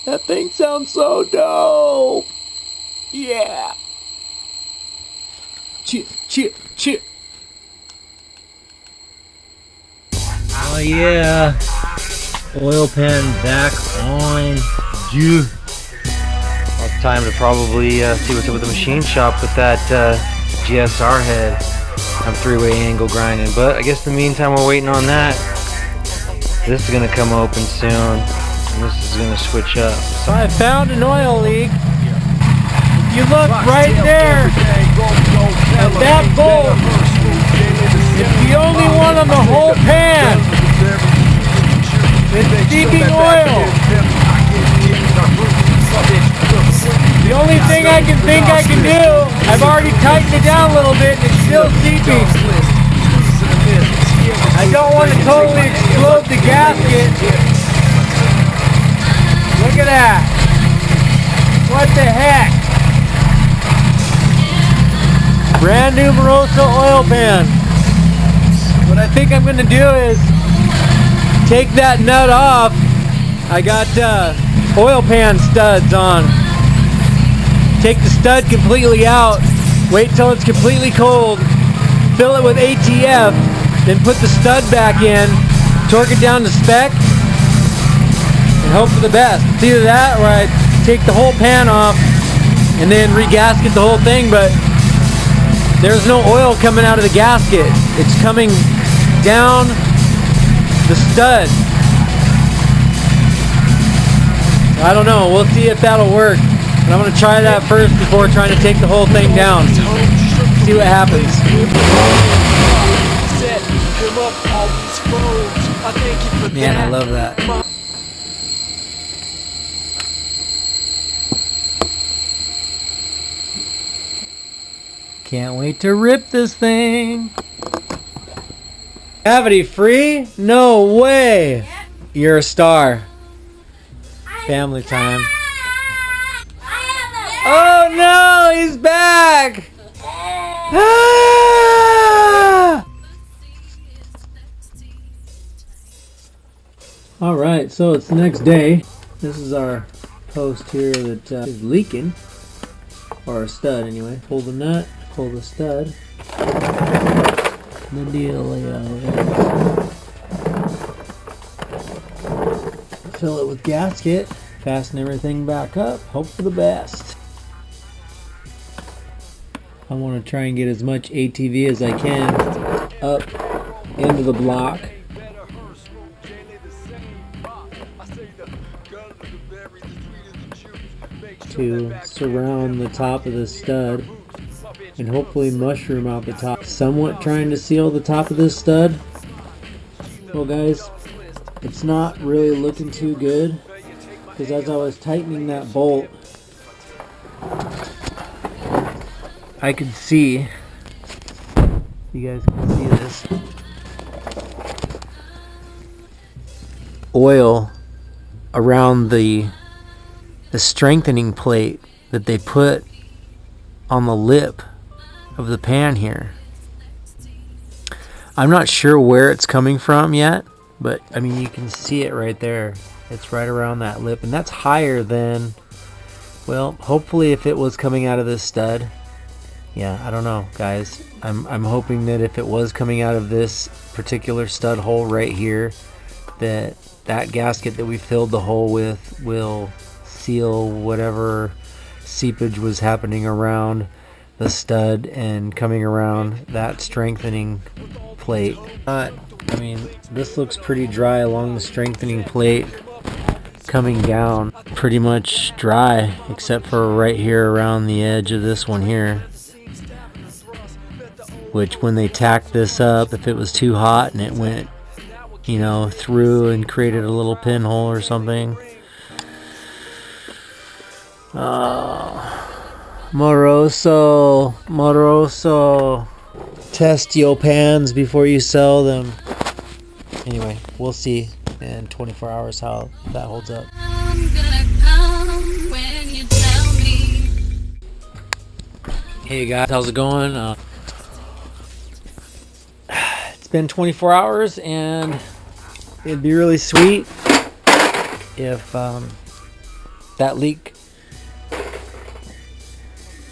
That thing sounds so dope. Yeah. Chip, chip, chip. Oh yeah. Oil pan back on. Yeah. Well, it's time to probably see what's up with the machine shop with that GSR head. I'm three-way angle grinding, but I guess in the meantime we're waiting on that. This is gonna come open soon, and this is gonna switch up. So I found an oil leak. If you look right there at that bolt, it's the only one on the whole pan. It's seeping oil. The only thing I can think I can do, I've already tightened it down a little bit and it's still seeping. I don't want to totally explode the gasket. Look at that. What the heck? Brand new Moroso oil pan. What I think I'm going to do is take that nut off. I got oil pan studs on. Take the stud completely out. Wait till it's completely cold. Fill it with ATF. Then put the stud back in. Torque it down to spec. And hope for the best. It's either that or I take the whole pan off and then regasket the whole thing, but there's no oil coming out of the gasket. It's coming down the stud. I don't know. We'll see if that'll work. But I'm going to try that first before trying to take the whole thing down. See what happens. Man, I love that. Can't wait to rip this thing. Cavity free? No way. You're a star. Family time. Oh no, he's back. Ah! All right, so it's the next day. This is our post here that is leaking, or our stud anyway. Pull the nut, pull the stud. The deal is fill it with gasket, fasten everything back up, hope for the best. I want to try and get as much ATV as I can up into the block. To surround the top of the stud and hopefully mushroom out the top. Somewhat trying to seal the top of this stud. Well guys, it's not really looking too good because as I was tightening that bolt, I could see, you guys can see this, oil around the strengthening plate that they put on the lip of the pan here. I'm not sure where it's coming from yet, but I mean you can see it right there. It's right around that lip, and that's higher than, well, hopefully if it was coming out of this stud. Yeah, I don't know, guys. I'm hoping that if it was coming out of this particular stud hole right here, that gasket that we filled the hole with will seal whatever seepage was happening around the stud and coming around that strengthening plate. I mean, this looks pretty dry along the strengthening plate coming down. Pretty much dry except for right here around the edge of this one here. which when they tacked this up, if it was too hot and it went, you know, through and created a little pinhole or something. Moroso. Test your pans before you sell them. Anyway, we'll see in 24 hours how that holds up. Hey guys, how's it going? It's been 24 hours and it'd be really sweet if that leak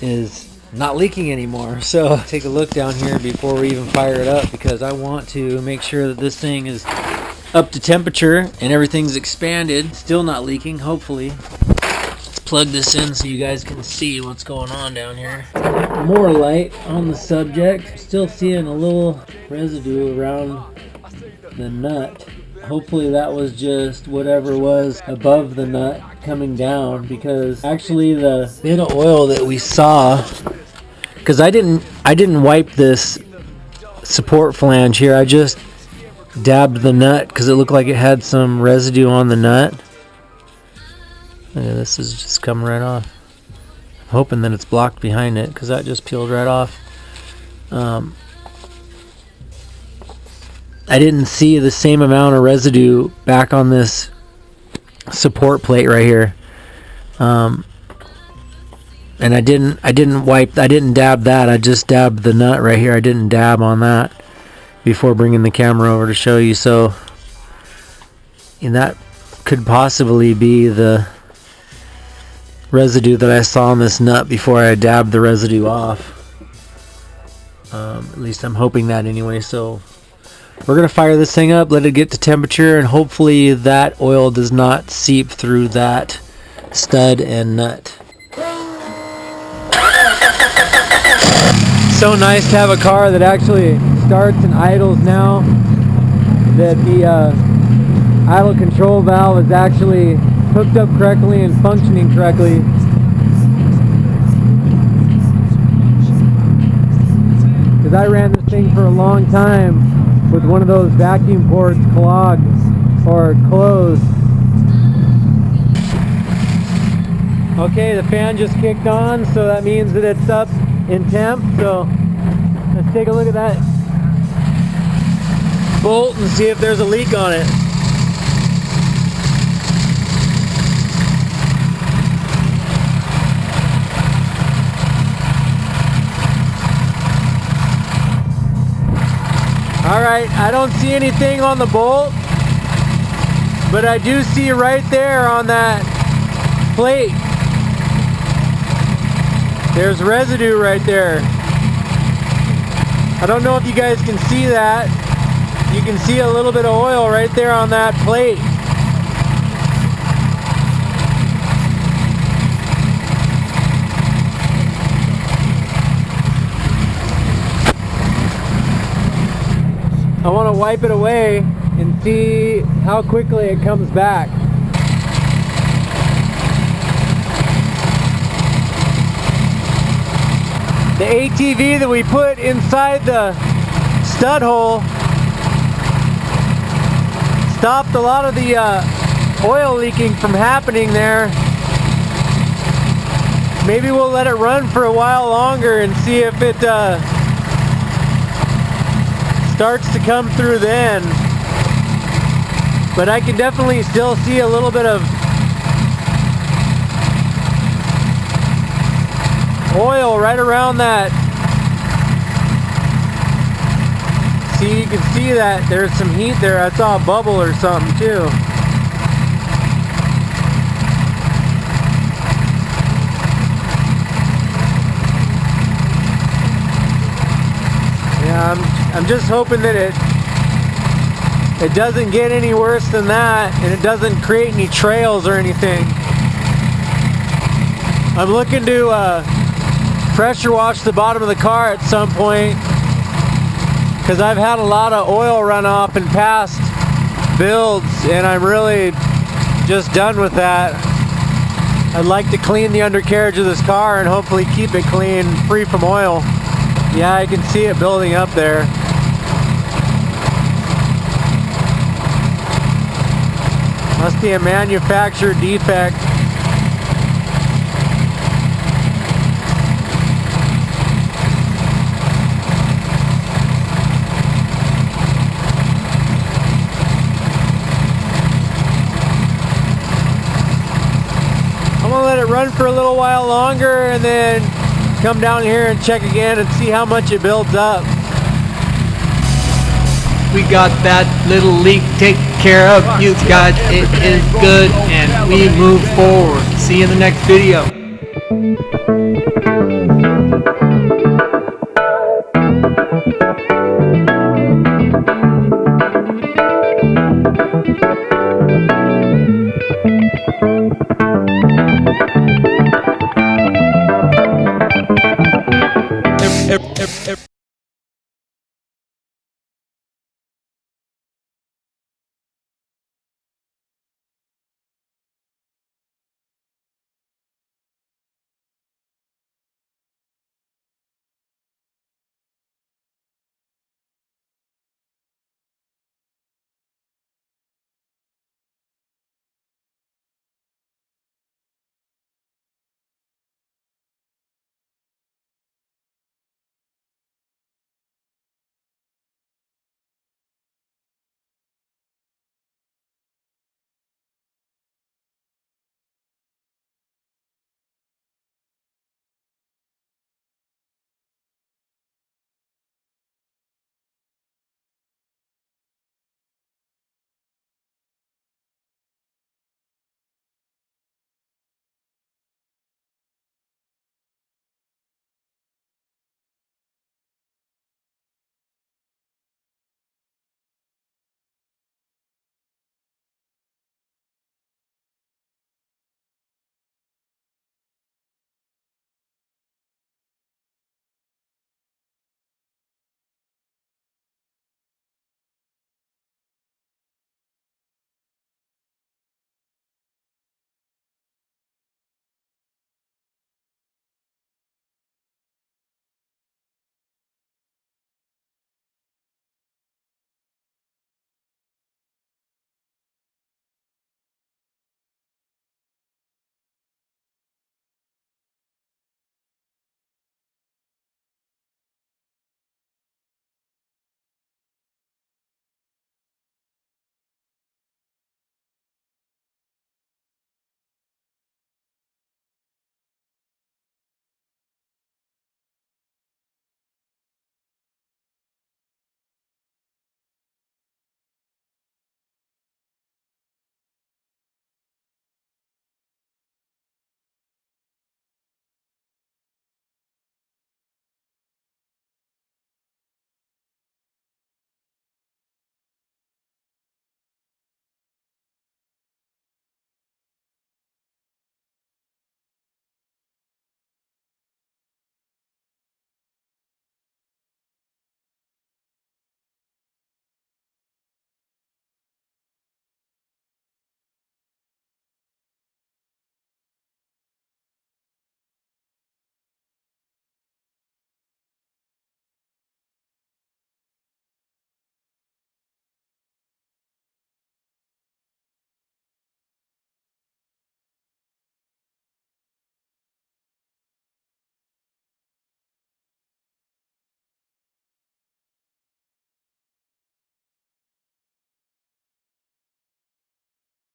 is not leaking anymore. So take a look down here before we even fire it up, because I want to make sure that this thing is up to temperature and everything's expanded. Still not leaking, hopefully. Let's plug this in so you guys can see what's going on down here. More light on the subject. Still seeing a little residue around the nut. Hopefully that was just whatever was above the nut coming down, because actually the bit of oil that we saw, because I didn't wipe this support flange here, I just dabbed the nut because it looked like it had some residue on the nut. This is just coming right off. I'm hoping that it's blocked behind it, because that just peeled right off. I didn't see the same amount of residue back on this support plate right here, and I didn't dab that. I just dabbed the nut right here. I didn't dab on that before bringing the camera over to show you. So, and that could possibly be the residue that I saw on this nut before I dabbed the residue off. At least I'm hoping that anyway. So we're going to fire this thing up, let it get to temperature, and hopefully that oil does not seep through that stud and nut. So nice to have a car that actually starts and idles now, that the idle control valve is actually hooked up correctly and functioning correctly. Because I ran this thing for a long time with one of those vacuum ports clogged or closed. Okay, the fan just kicked on, so that means that it's up in temp. So let's take a look at that bolt and see if there's a leak on it. Alright, I don't see anything on the bolt, but I do see right there on that plate, there's residue right there. I don't know if you guys can see that. You can see a little bit of oil right there on that plate. I want to wipe it away and see how quickly it comes back. The ATV that we put inside the stud hole stopped a lot of the oil leaking from happening there. Maybe we'll let it run for a while longer and see if it starts to come through then. But I can definitely still see a little bit of oil right around that. See, you can see that there's some heat there. I saw a bubble or something too. Yeah, I'm just hoping that it doesn't get any worse than that, and it doesn't create any trails or anything. I'm looking to pressure wash the bottom of the car at some point, because I've had a lot of oil run off in past builds, and I'm really just done with that. I'd like to clean the undercarriage of this car and hopefully keep it clean, free from oil. Yeah, I can see it building up there. Must be a manufacturer defect. I'm gonna let it run for a little while longer and then come down here and check again and see how much it builds up. We got that little leak taken care of, you guys. It is good, and we move forward. See you in the next video.